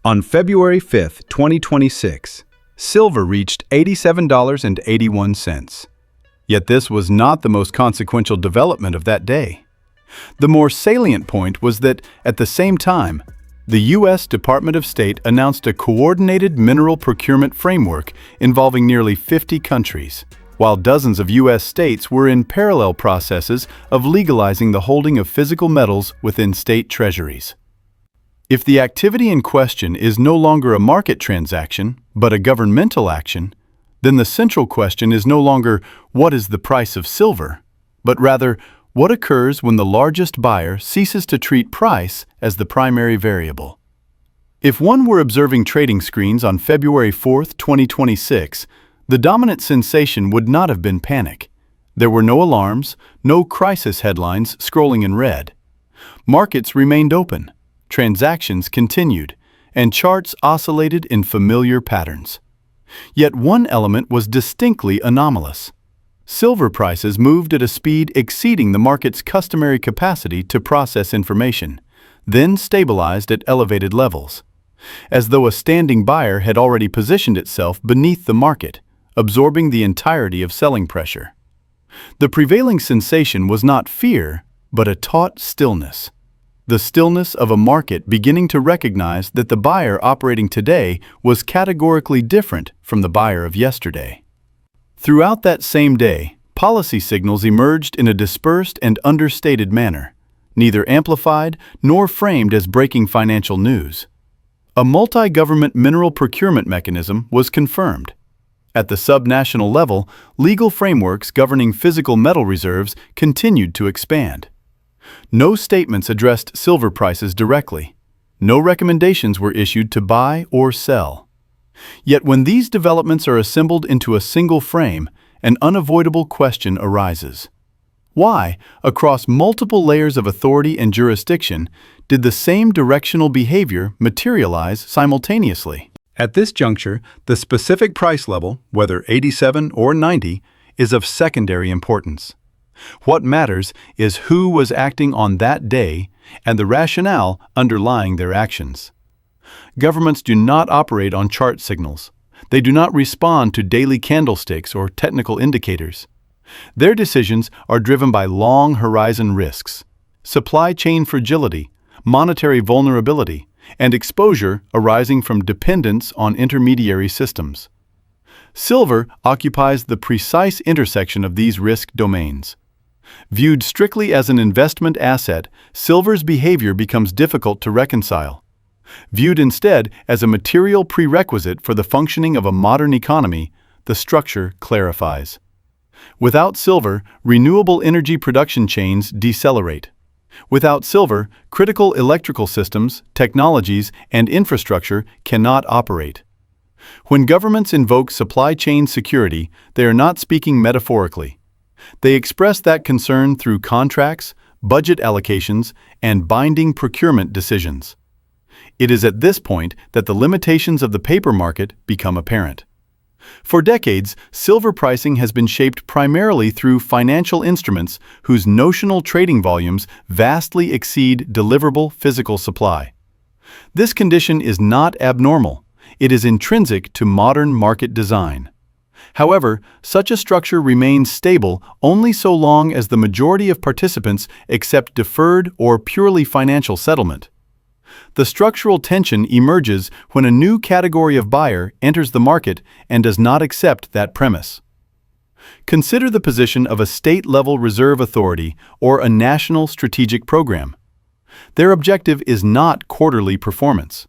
On February 5, 2026, silver reached $87.81. Yet this was not the most consequential development of that day. The more salient point was that, at the same time, the U.S. Department of State announced a coordinated mineral procurement framework involving nearly 50 countries, while dozens of U.S. states were in parallel processes of legalizing the holding of physical metals within state treasuries. If the activity in question is no longer a market transaction, but a governmental action, then the central question is no longer what is the price of silver, but rather what occurs when the largest buyer ceases to treat price as the primary variable. If one were observing trading screens on February 4, 2026, the dominant sensation would not have been panic. There were no alarms, no crisis headlines scrolling in red. Markets remained open, transactions continued, and charts oscillated in familiar patterns. Yet one element was distinctly anomalous. Silver prices moved at a speed exceeding the market's customary capacity to process information, then stabilized at elevated levels, as though a standing buyer had already positioned itself beneath the market, absorbing the entirety of selling pressure. The prevailing sensation was not fear, but a taut stillness. The stillness of a market beginning to recognize that the buyer operating today was categorically different from the buyer of yesterday. Throughout that same day, policy signals emerged in a dispersed and understated manner, neither amplified nor framed as breaking financial news. A multi-government mineral procurement mechanism was confirmed. At the subnational level, legal frameworks governing physical metal reserves continued to expand. No statements addressed silver prices directly. No recommendations were issued to buy or sell. Yet when these developments are assembled into a single frame, an unavoidable question arises. Why, across multiple layers of authority and jurisdiction, did the same directional behavior materialize simultaneously? At this juncture, the specific price level, whether 87 or 90, is of secondary importance. What matters is who was acting on that day and the rationale underlying their actions. Governments do not operate on chart signals. They do not respond to daily candlesticks or technical indicators. Their decisions are driven by long horizon risks, supply chain fragility, monetary vulnerability, and exposure arising from dependence on intermediary systems. Silver occupies the precise intersection of these risk domains. Viewed strictly as an investment asset, silver's behavior becomes difficult to reconcile. Viewed instead as a material prerequisite for the functioning of a modern economy, the structure clarifies. Without silver, renewable energy production chains decelerate. Without silver, critical electrical systems, technologies, and infrastructure cannot operate. When governments invoke supply chain security, they are not speaking metaphorically. They express that concern through contracts, budget allocations, and binding procurement decisions. It is at this point that the limitations of the paper market become apparent. For decades, silver pricing has been shaped primarily through financial instruments whose notional trading volumes vastly exceed deliverable physical supply. This condition is not abnormal. It is intrinsic to modern market design. However, such a structure remains stable only so long as the majority of participants accept deferred or purely financial settlement. The structural tension emerges when a new category of buyer enters the market and does not accept that premise. Consider the position of a state-level reserve authority or a national strategic program. Their objective is not quarterly performance.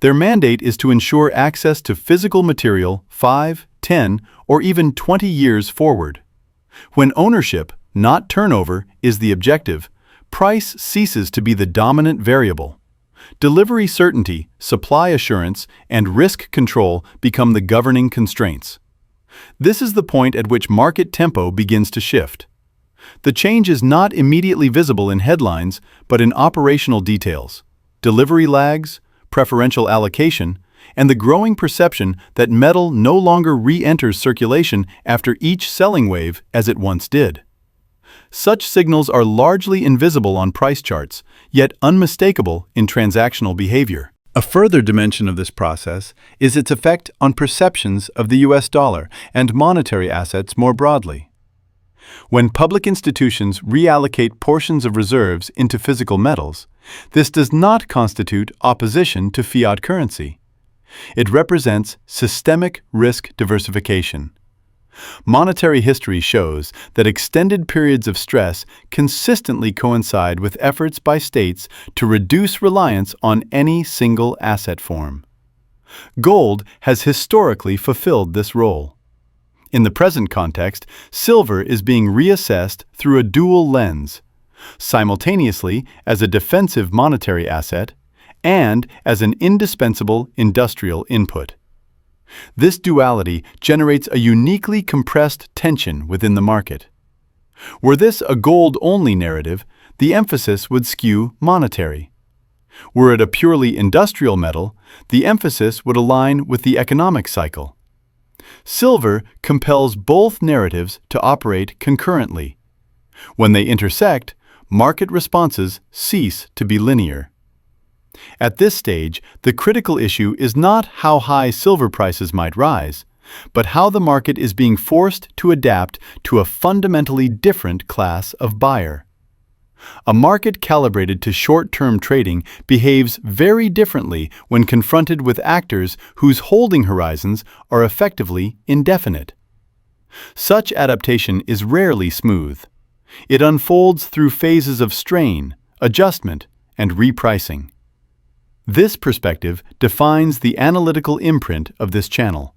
Their mandate is to ensure access to physical material 5, 10, or even 20 years forward. When ownership, not turnover, is the objective, price ceases to be the dominant variable. Delivery certainty, supply assurance, and risk control become the governing constraints. This is the point at which market tempo begins to shift. The change is not immediately visible in headlines, but in operational details, delivery lags, preferential allocation, and the growing perception that metal no longer re-enters circulation after each selling wave as it once did. Such signals are largely invisible on price charts, yet unmistakable in transactional behavior. A further dimension of this process is its effect on perceptions of the US dollar and monetary assets more broadly. When public institutions reallocate portions of reserves into physical metals, this does not constitute opposition to fiat currency. It represents systemic risk diversification. Monetary history shows that extended periods of stress consistently coincide with efforts by states to reduce reliance on any single asset form. Gold has historically fulfilled this role. In the present context, silver is being reassessed through a dual lens, simultaneously as a defensive monetary asset and as an indispensable industrial input. This duality generates a uniquely compressed tension within the market. Were this a gold-only narrative, the emphasis would skew monetary. Were it a purely industrial metal, the emphasis would align with the economic cycle. Silver compels both narratives to operate concurrently. When they intersect, market responses cease to be linear. At this stage, the critical issue is not how high silver prices might rise, but how the market is being forced to adapt to a fundamentally different class of buyer. A market calibrated to short-term trading behaves very differently when confronted with actors whose holding horizons are effectively indefinite. Such adaptation is rarely smooth. It unfolds through phases of strain, adjustment, and repricing. This perspective defines the analytical imprint of this channel.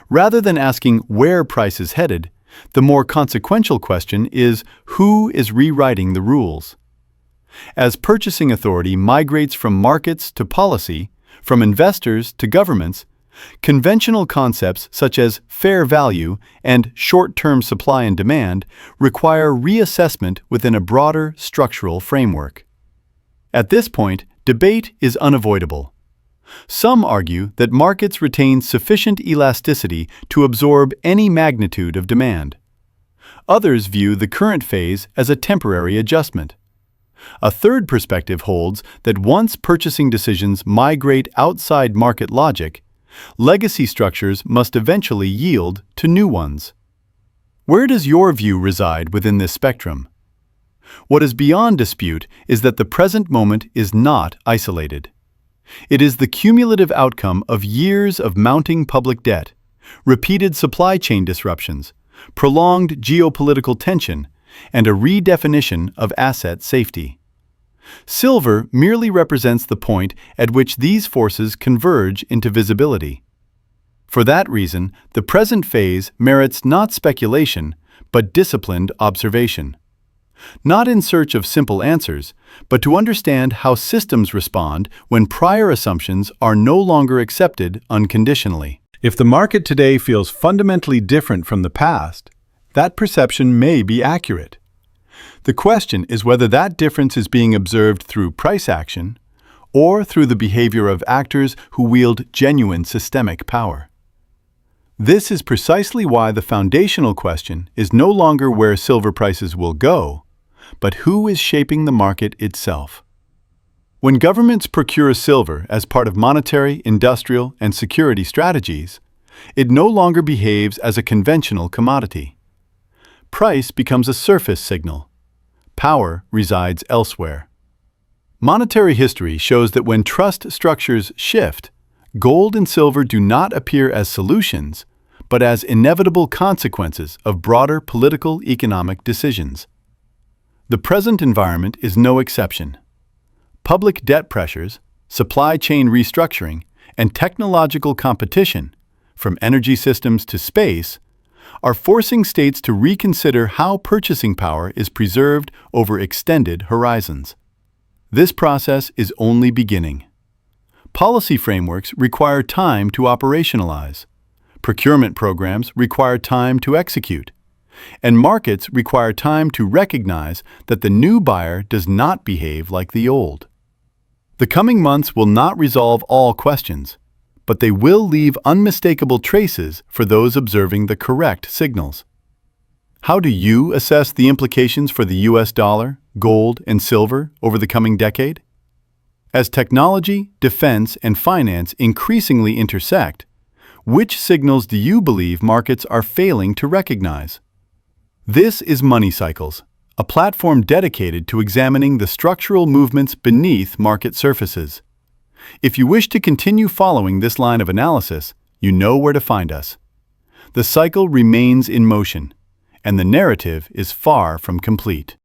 Rather than asking where price is headed, the more consequential question is who is rewriting the rules. As purchasing authority migrates from markets to policy, from investors to governments, conventional concepts such as fair value and short-term supply and demand require reassessment within a broader structural framework. At this point, debate is unavoidable. Some argue that markets retain sufficient elasticity to absorb any magnitude of demand. Others view the current phase as a temporary adjustment. A third perspective holds that once purchasing decisions migrate outside market logic, legacy structures must eventually yield to new ones. Where does your view reside within this spectrum? What is beyond dispute is that the present moment is not isolated. It is the cumulative outcome of years of mounting public debt, repeated supply chain disruptions, prolonged geopolitical tension, and a redefinition of asset safety. Silver merely represents the point at which these forces converge into visibility. For that reason, the present phase merits not speculation, but disciplined observation. Not in search of simple answers, but to understand how systems respond when prior assumptions are no longer accepted unconditionally. If the market today feels fundamentally different from the past, that perception may be accurate. The question is whether that difference is being observed through price action or through the behavior of actors who wield genuine systemic power. This is precisely why the foundational question is no longer where silver prices will go, but who is shaping the market itself. When governments procure silver as part of monetary, industrial, and security strategies, it no longer behaves as a conventional commodity. Price becomes a surface signal. Power resides elsewhere. Monetary history shows that when trust structures shift, gold and silver do not appear as solutions, but as inevitable consequences of broader political economic decisions. The present environment is no exception. Public debt pressures, supply chain restructuring, and technological competition, from energy systems to space, are forcing states to reconsider how purchasing power is preserved over extended horizons. This process is only beginning. Policy frameworks require time to operationalize. Procurement programs require time to execute. And markets require time to recognize that the new buyer does not behave like the old. The coming months will not resolve all questions, but they will leave unmistakable traces for those observing the correct signals. How do you assess the implications for the US dollar, gold, and silver over the coming decade? As technology, defense, and finance increasingly intersect, which signals do you believe markets are failing to recognize? This is Money Cycles, a platform dedicated to examining the structural movements beneath market surfaces. If you wish to continue following this line of analysis, you know where to find us. The cycle remains in motion, and the narrative is far from complete.